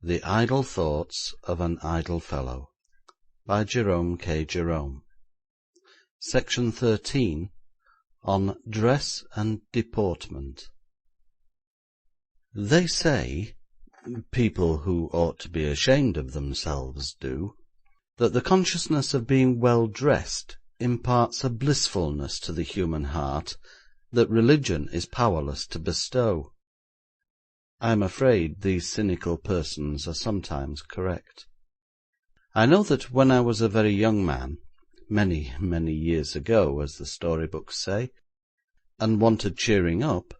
The Idle Thoughts of an Idle Fellow by Jerome K. Jerome. Section 13 on Dress and Deportment. They say, people who ought to be ashamed of themselves do, that the consciousness of being well dressed imparts a blissfulness to the human heart that religion is powerless to bestow. I am afraid these cynical persons are sometimes correct. I know that when I was a very young man, many, many years ago, as the storybooks say, and wanted cheering up,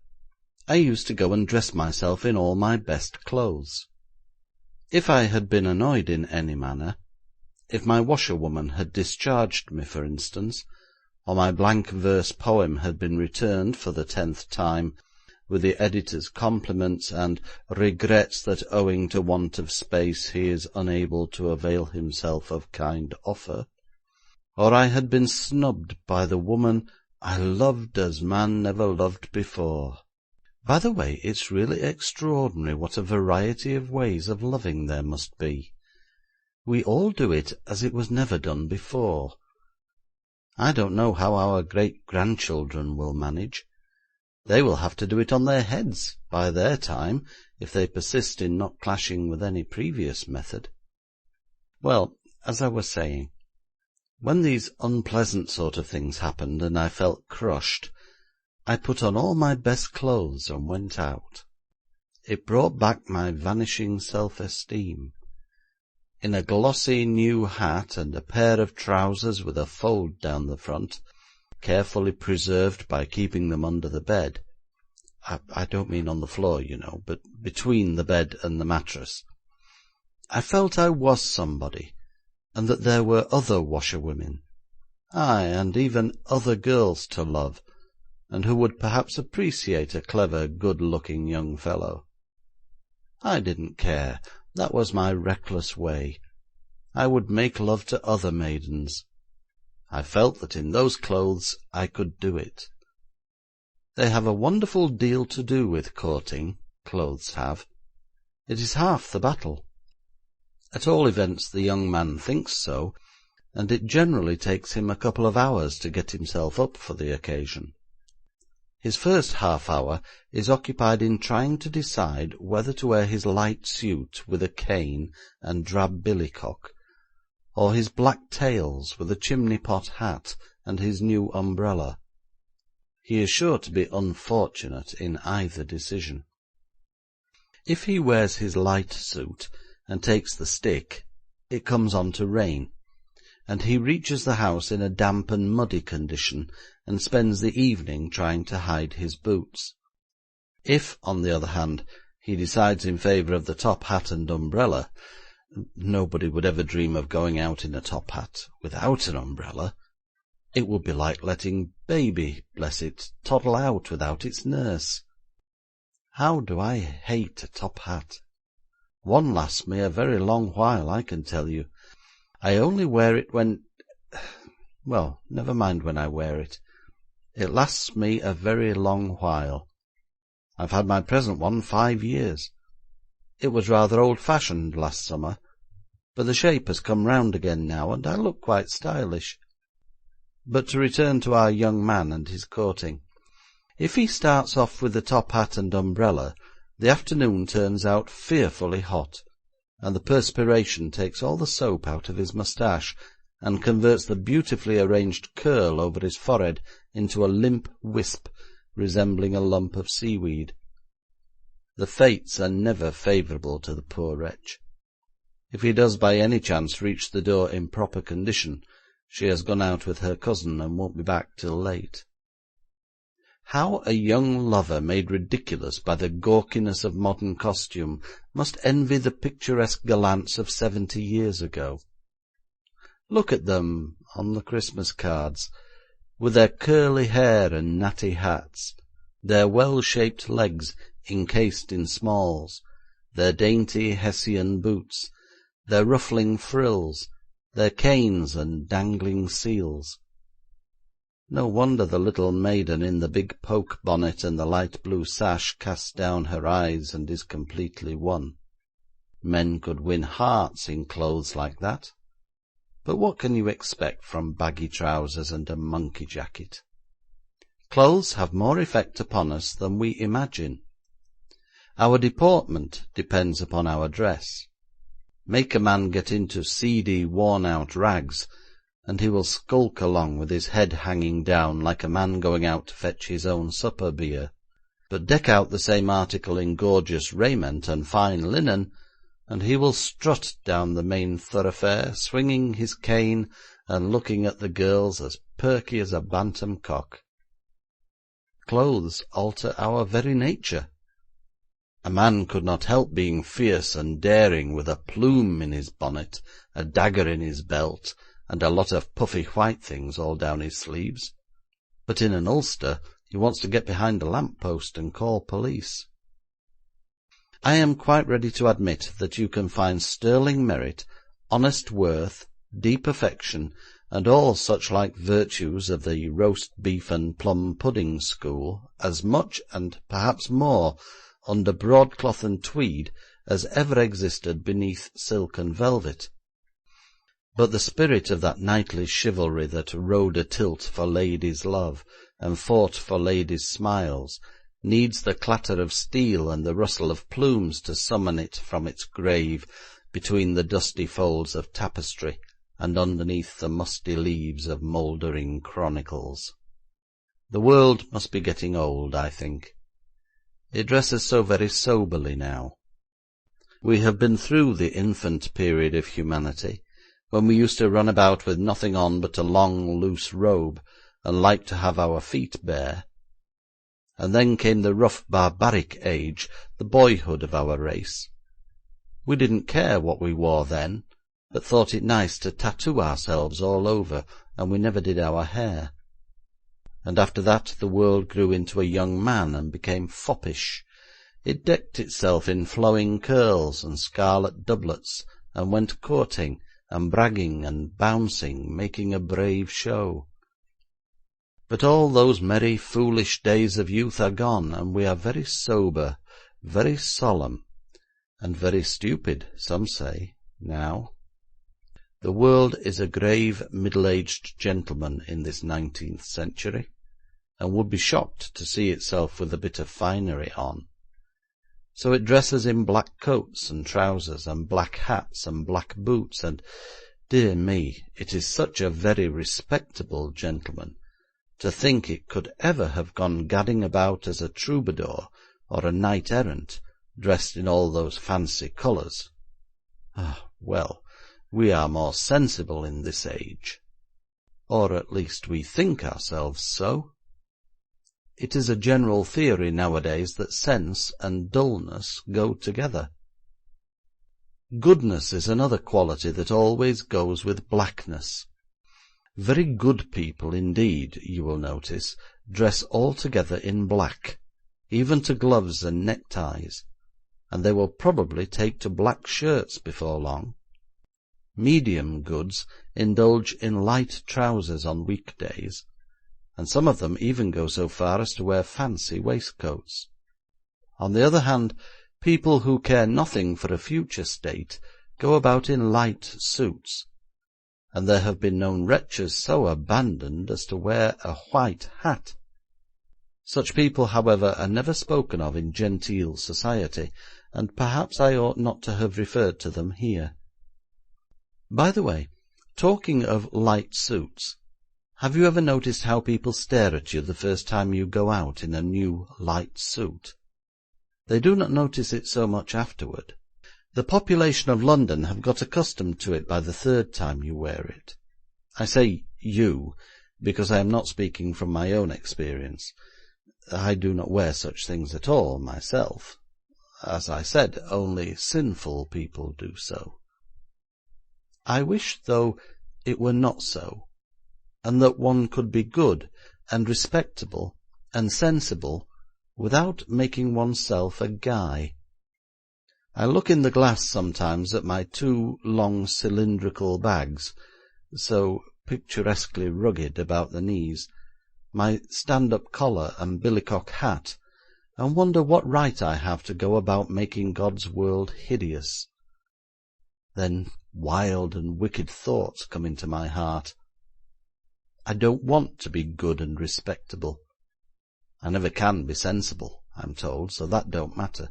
I used to go and dress myself in all my best clothes. If I had been annoyed in any manner, if my washerwoman had discharged me, for instance, or my blank verse poem had been returned for the 10th time, with the editor's compliments and regrets that owing to want of space he is unable to avail himself of kind offer, or I had been snubbed by the woman I loved as man never loved before. By the way, it's really extraordinary what a variety of ways of loving there must be. We all do it as it was never done before. I don't know how our great-grandchildren will manage. They will have to do it on their heads by their time, if they persist in not clashing with any previous method. Well, as I was saying, when these unpleasant sort of things happened and I felt crushed, I put on all my best clothes and went out. It brought back my vanishing self-esteem. In a glossy new hat and a pair of trousers with a fold down the front, carefully preserved by keeping them under the bed. I don't mean on the floor, you know, but between the bed and the mattress. I felt I was somebody, and that there were other washerwomen, aye, and even other girls to love, and who would perhaps appreciate a clever, good-looking young fellow. I didn't care. That was my reckless way. I would make love to other maidens. I felt that in those clothes I could do it. They have a wonderful deal to do with courting, clothes have. It is half the battle. At all events the young man thinks so, and it generally takes him a couple of hours to get himself up for the occasion. His first half-hour is occupied in trying to decide whether to wear his light suit with a cane and drab billycock, or his black tails with a chimney-pot hat and his new umbrella. He is sure to be unfortunate in either decision. If he wears his light suit and takes the stick, it comes on to rain, and he reaches the house in a damp and muddy condition and spends the evening trying to hide his boots. If, on the other hand, he decides in favour of the top hat and umbrella, nobody would ever dream of going out in a top hat without an umbrella. It would be like letting baby, bless it, toddle out without its nurse. How do I hate a top hat! One lasts me a very long while, I can tell you. I only wear it when... well, never mind when I wear it. It lasts me a very long while. I've had my present one 5 years. It was rather old-fashioned last summer, but the shape has come round again now, and I look quite stylish. But to return to our young man and his courting. If he starts off with the top hat and umbrella, the afternoon turns out fearfully hot, and the perspiration takes all the soap out of his moustache, and converts the beautifully arranged curl over his forehead into a limp wisp resembling a lump of seaweed. The fates are never favourable to the poor wretch. If he does by any chance reach the door in proper condition, she has gone out with her cousin and won't be back till late. How a young lover made ridiculous by the gawkiness of modern costume must envy the picturesque gallants of 70 years ago. Look at them on the Christmas cards, with their curly hair and natty hats, their well-shaped legs encased in smalls, their dainty Hessian boots, their ruffling frills, their canes and dangling seals. No wonder the little maiden in the big poke bonnet and the light blue sash casts down her eyes and is completely won. Men could win hearts in clothes like that. But what can you expect from baggy trousers and a monkey jacket? Clothes have more effect upon us than we imagine. Our deportment depends upon our dress. Make a man get into seedy, worn-out rags, and he will skulk along with his head hanging down like a man going out to fetch his own supper beer. But deck out the same article in gorgeous raiment and fine linen, and he will strut down the main thoroughfare, swinging his cane and looking at the girls as perky as a bantam cock. Clothes alter our very nature. A man could not help being fierce and daring with a plume in his bonnet, a dagger in his belt, and a lot of puffy white things all down his sleeves. But in an ulster he wants to get behind a lamp-post and call police. I am quite ready to admit that you can find sterling merit, honest worth, deep affection, and all such like virtues of the roast beef and plum pudding school, as much, and perhaps more, under broadcloth and tweed as ever existed beneath silk and velvet. But the spirit of that knightly chivalry that rode a tilt for ladies' love, and fought for ladies' smiles, needs the clatter of steel and the rustle of plumes to summon it from its grave between the dusty folds of tapestry and underneath the musty leaves of mouldering chronicles. The world must be getting old, I think. It dresses so very soberly now. We have been through the infant period of humanity, when we used to run about with nothing on but a long, loose robe, and like to have our feet bare. And then came the rough, barbaric age, the boyhood of our race. We didn't care what we wore then, but thought it nice to tattoo ourselves all over, and we never did our hair. And after that the world grew into a young man and became foppish. It decked itself in flowing curls and scarlet doublets, and went courting, and bragging and bouncing, making a brave show. But all those merry, foolish days of youth are gone, and we are very sober, very solemn, and very stupid, some say, now. The world is a grave, middle-aged gentleman in this 19th century, and would be shocked to see itself with a bit of finery on. So it dresses in black coats and trousers, and black hats and black boots, and, dear me, it is such a very respectable gentleman. To think it could ever have gone gadding about as a troubadour or a knight-errant, dressed in all those fancy colours. Well, we are more sensible in this age. Or at least we think ourselves so. It is a general theory nowadays that sense and dullness go together. Goodness is another quality that always goes with blackness. Very good people indeed, you will notice, dress altogether in black, even to gloves and neckties, and they will probably take to black shirts before long. Medium goods indulge in light trousers on weekdays, and some of them even go so far as to wear fancy waistcoats. On the other hand, people who care nothing for a future state go about in light suits, and there have been known wretches so abandoned as to wear a white hat. Such people, however, are never spoken of in genteel society, and perhaps I ought not to have referred to them here. By the way, talking of light suits, have you ever noticed how people stare at you the first time you go out in a new light suit? They do not notice it so much afterward. The population of London have got accustomed to it by the third time you wear it. I say you, because I am not speaking from my own experience. I do not wear such things at all myself. As I said, only sinful people do so. I wish, though, it were not so, and that one could be good and respectable and sensible without making oneself a guy. I look in the glass sometimes at my two long cylindrical bags, so picturesquely rugged about the knees, my stand-up collar and billycock hat, and wonder what right I have to go about making God's world hideous. Then wild and wicked thoughts come into my heart. I don't want to be good and respectable. I never can be sensible, I'm told, so that don't matter.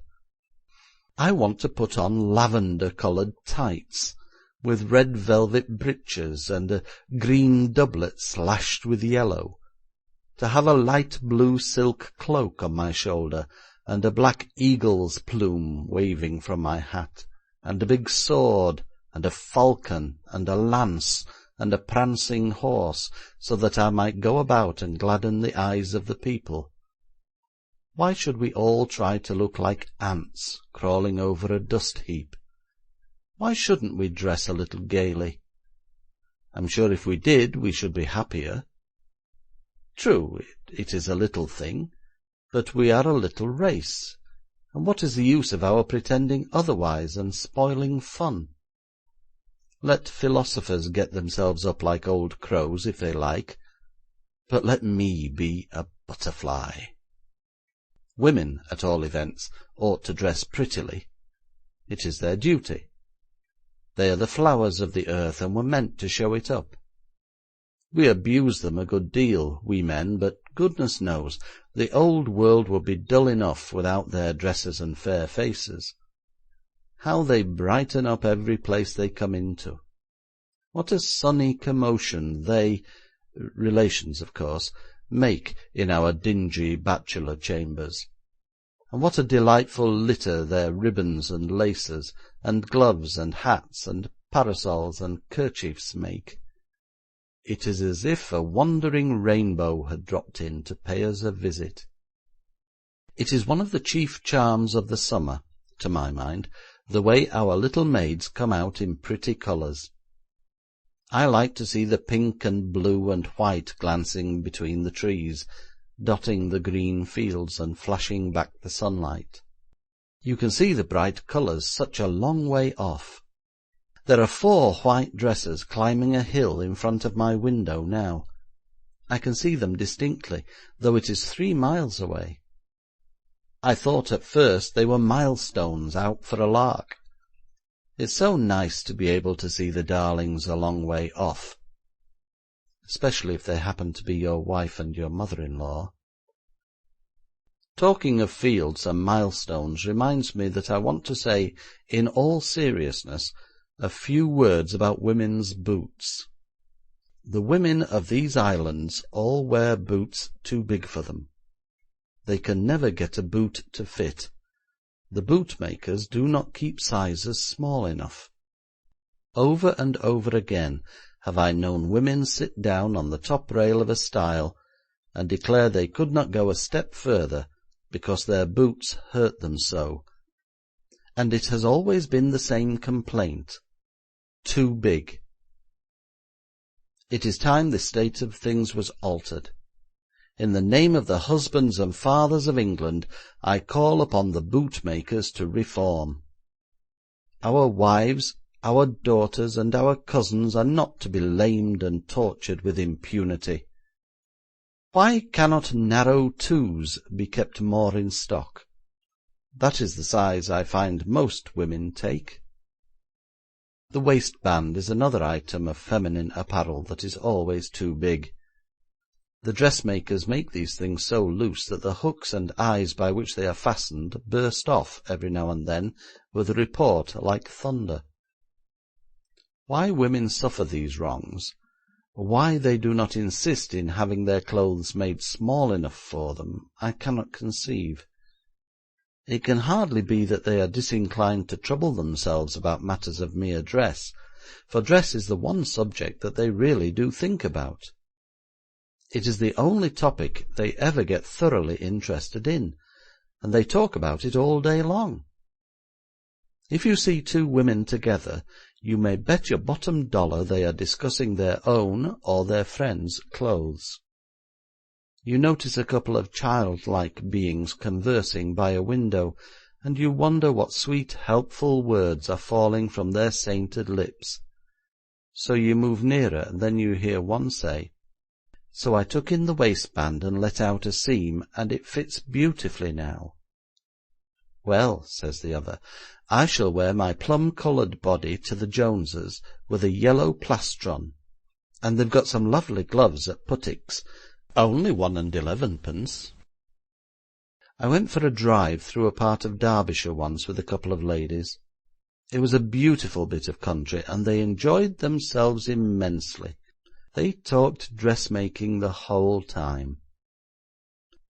I want to put on lavender-coloured tights, with red velvet breeches and a green doublet slashed with yellow, to have a light blue silk cloak on my shoulder, and a black eagle's plume waving from my hat, and a big sword, and a falcon, and a lance, and a prancing horse, so that I might go about and gladden the eyes of the people. Why should we all try to look like ants crawling over a dust-heap? Why shouldn't we dress a little gaily? I'm sure if we did, we should be happier. True, it is a little thing, but we are a little race, and what is the use of our pretending otherwise and spoiling fun? Let philosophers get themselves up like old crows if they like, but let me be a butterfly. Women, at all events, ought to dress prettily. It is their duty. They are the flowers of the earth, and were meant to show it up. We abuse them a good deal, we men, but goodness knows, the old world would be dull enough without their dresses and fair faces. How they brighten up every place they come into! What a sunny commotion they, relations of course, make in our dingy bachelor chambers, and what a delightful litter their ribbons and laces, and gloves and hats and parasols and kerchiefs make! It is as if a wandering rainbow had dropped in to pay us a visit. It is one of the chief charms of the summer, to my mind, the way our little maids come out in pretty colours. I like to see the pink and blue and white glancing between the trees, dotting the green fields and flashing back the sunlight. You can see the bright colours such a long way off. There are 4 white dresses climbing a hill in front of my window now. I can see them distinctly, though it is 3 miles away. I thought at first they were milestones out for a lark. It's so nice to be able to see the darlings a long way off, especially if they happen to be your wife and your mother-in-law. Talking of fields and milestones reminds me that I want to say, in all seriousness, a few words about women's boots. The women of these islands all wear boots too big for them. They can never get a boot to fit. The bootmakers do not keep sizes small enough. Over and over again have I known women sit down on the top rail of a stile and declare they could not go a step further because their boots hurt them so, and it has always been the same complaint: too big. It is time this state of things was altered. In the name of the husbands and fathers of England, I call upon the bootmakers to reform. Our wives, our daughters, and our cousins are not to be lamed and tortured with impunity. Why cannot narrow 2s be kept more in stock? That is the size I find most women take. The waistband is another item of feminine apparel that is always too big. The dressmakers make these things so loose that the hooks and eyes by which they are fastened burst off every now and then with a report like thunder. Why women suffer these wrongs, why they do not insist in having their clothes made small enough for them, I cannot conceive. It can hardly be that they are disinclined to trouble themselves about matters of mere dress, for dress is the one subject that they really do think about. It is the only topic they ever get thoroughly interested in, and they talk about it all day long. If you see 2 women together, you may bet your bottom dollar they are discussing their own or their friends' clothes. You notice a couple of childlike beings conversing by a window, and you wonder what sweet, helpful words are falling from their sainted lips. So you move nearer, and then you hear one say, "So I took in the waistband and let out a seam, and it fits beautifully now." "Well," says the other, "I shall wear my plum-coloured body to the Joneses with a yellow plastron, and they've got some lovely gloves at Puttick's, only 1 and 11p." I went for a drive through a part of Derbyshire once with a couple of ladies. It was a beautiful bit of country, and they enjoyed themselves immensely. They talked dressmaking the whole time.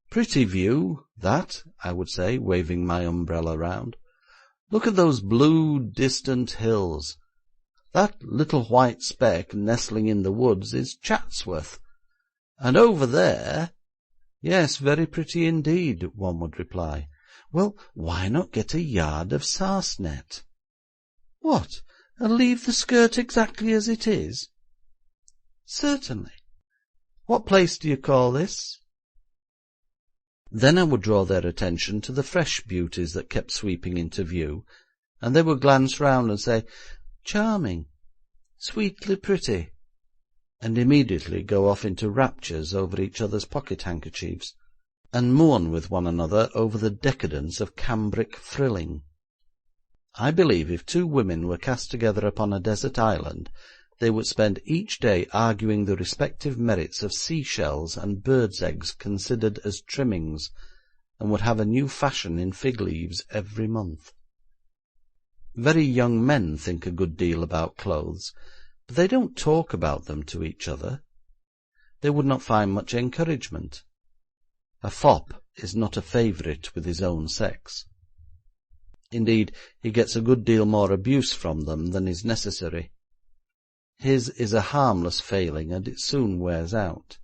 "Pretty view, that," I would say, waving my umbrella round. "Look at those blue, distant hills. That little white speck nestling in the woods is Chatsworth. And over there—" "Yes, very pretty indeed," one would reply. "Well, why not get a yard of sarcenet?" "What, and leave the skirt exactly as it is?" "Certainly. What place do you call this?" Then I would draw their attention to the fresh beauties that kept sweeping into view, and they would glance round and say, "Charming, sweetly pretty," and immediately go off into raptures over each other's pocket-handkerchiefs, and mourn with one another over the decadence of cambric frilling. I believe if 2 women were cast together upon a desert island, they would spend each day arguing the respective merits of sea-shells and birds' eggs considered as trimmings, and would have a new fashion in fig leaves every month. Very young men think a good deal about clothes, but they don't talk about them to each other. They would not find much encouragement. A fop is not a favourite with his own sex. Indeed, he gets a good deal more abuse from them than is necessary. His is a harmless failing, and it soon wears out.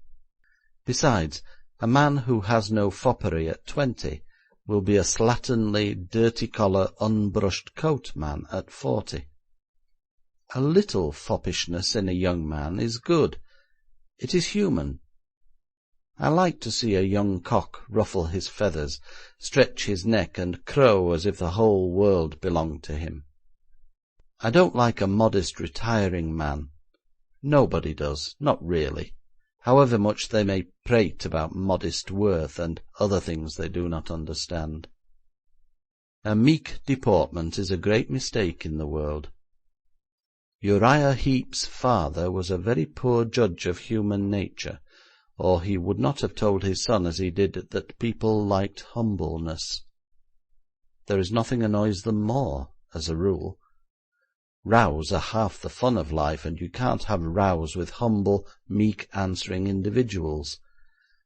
Besides, a man who has no foppery at 20 will be a slatternly, dirty-collar, unbrushed coat man at 40. A little foppishness in a young man is good. It is human. I like to see a young cock ruffle his feathers, stretch his neck, and crow as if the whole world belonged to him. I don't like a modest, retiring man. Nobody does, not really, however much they may prate about modest worth and other things they do not understand. A meek deportment is a great mistake in the world. Uriah Heep's father was a very poor judge of human nature, or he would not have told his son as he did that people liked humbleness. There is nothing annoys them more, as a rule. Rows are half the fun of life, and you can't have rows with humble, meek answering individuals.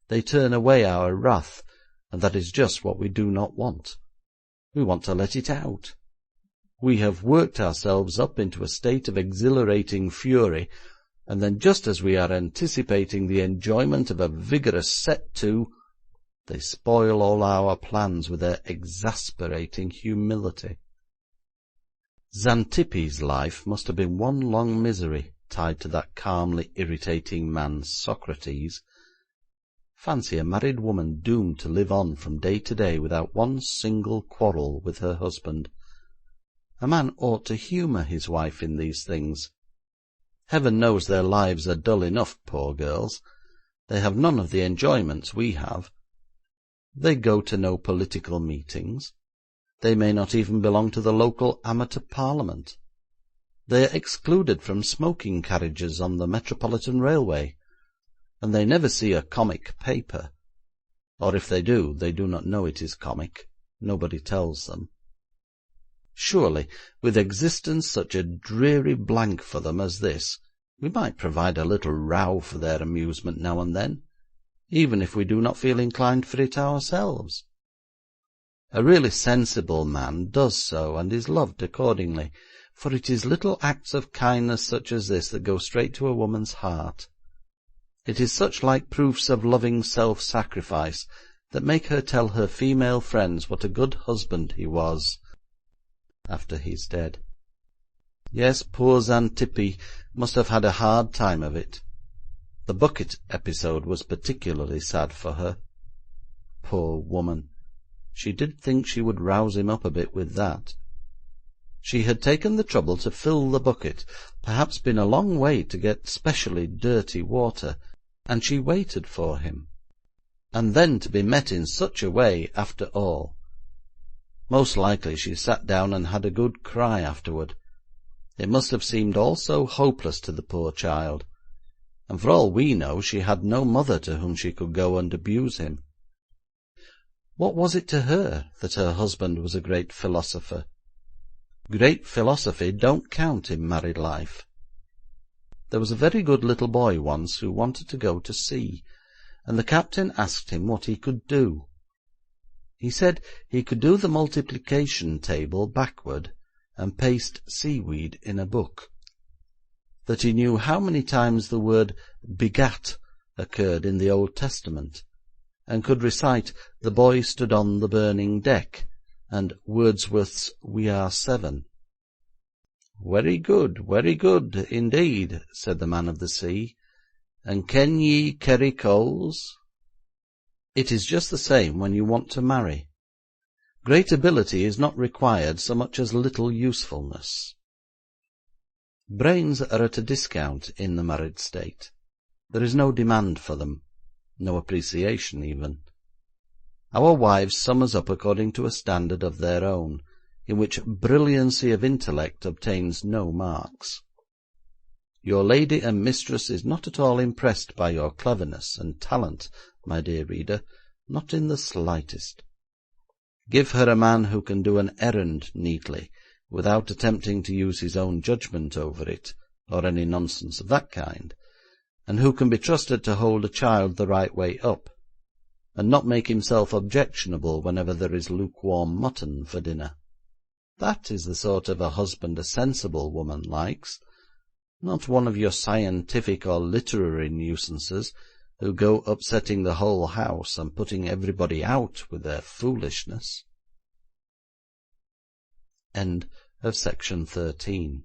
They turn away our wrath, and that is just what we do not want. We want to let it out. We have worked ourselves up into a state of exhilarating fury, and then just as we are anticipating the enjoyment of a vigorous set-to, they spoil all our plans with their exasperating humility. Xantippe's life must have been one long misery tied to that calmly irritating man Socrates. Fancy a married woman doomed to live on from day to day without one single quarrel with her husband. A man ought to humour his wife in these things. Heaven knows their lives are dull enough, poor girls. They have none of the enjoyments we have. They go to no political meetings. They may not even belong to the local amateur parliament. They are excluded from smoking carriages on the Metropolitan Railway, and they never see a comic paper. Or if they do not know it is comic. Nobody tells them. Surely, with existence such a dreary blank for them as this, we might provide a little row for their amusement now and then, even if we do not feel inclined for it ourselves. A really sensible man does so, and is loved accordingly, for it is little acts of kindness such as this that go straight to a woman's heart. It is such like proofs of loving self-sacrifice that make her tell her female friends what a good husband he was after he's dead. Yes, poor Xantippe must have had a hard time of it. The bucket episode was particularly sad for her. Poor woman! She did think she would rouse him up a bit with that. She had taken the trouble to fill the bucket, perhaps been a long way to get specially dirty water, and she waited for him. And then to be met in such a way after all. Most likely she sat down and had a good cry afterward. It must have seemed all so hopeless to the poor child, and for all we know she had no mother to whom she could go and abuse him. What was it to her that her husband was a great philosopher? Great philosophy don't count in married life. There was a very good little boy once who wanted to go to sea, and the captain asked him what he could do. He said he could do the multiplication table backward and paste seaweed in a book, that he knew how many times the word begat occurred in the Old Testament, and could recite "The boy stood on the burning deck" and Wordsworth's "We are seven." Very good, indeed," said the man of the sea. "And ken ye kerry coals?" It is just the same when you want to marry. Great ability is not required so much as little usefulness. Brains are at a discount in the married state. There is no demand for them, no appreciation even. Our wives sum us up according to a standard of their own, in which brilliancy of intellect obtains no marks. Your lady and mistress is not at all impressed by your cleverness and talent, my dear reader, not in the slightest. Give her a man who can do an errand neatly, without attempting to use his own judgment over it, or any nonsense of that kind, and who can be trusted to hold a child the right way up, and not make himself objectionable whenever there is lukewarm mutton for dinner. That is the sort of a husband a sensible woman likes, not one of your scientific or literary nuisances who go upsetting the whole house and putting everybody out with their foolishness. End of section 13.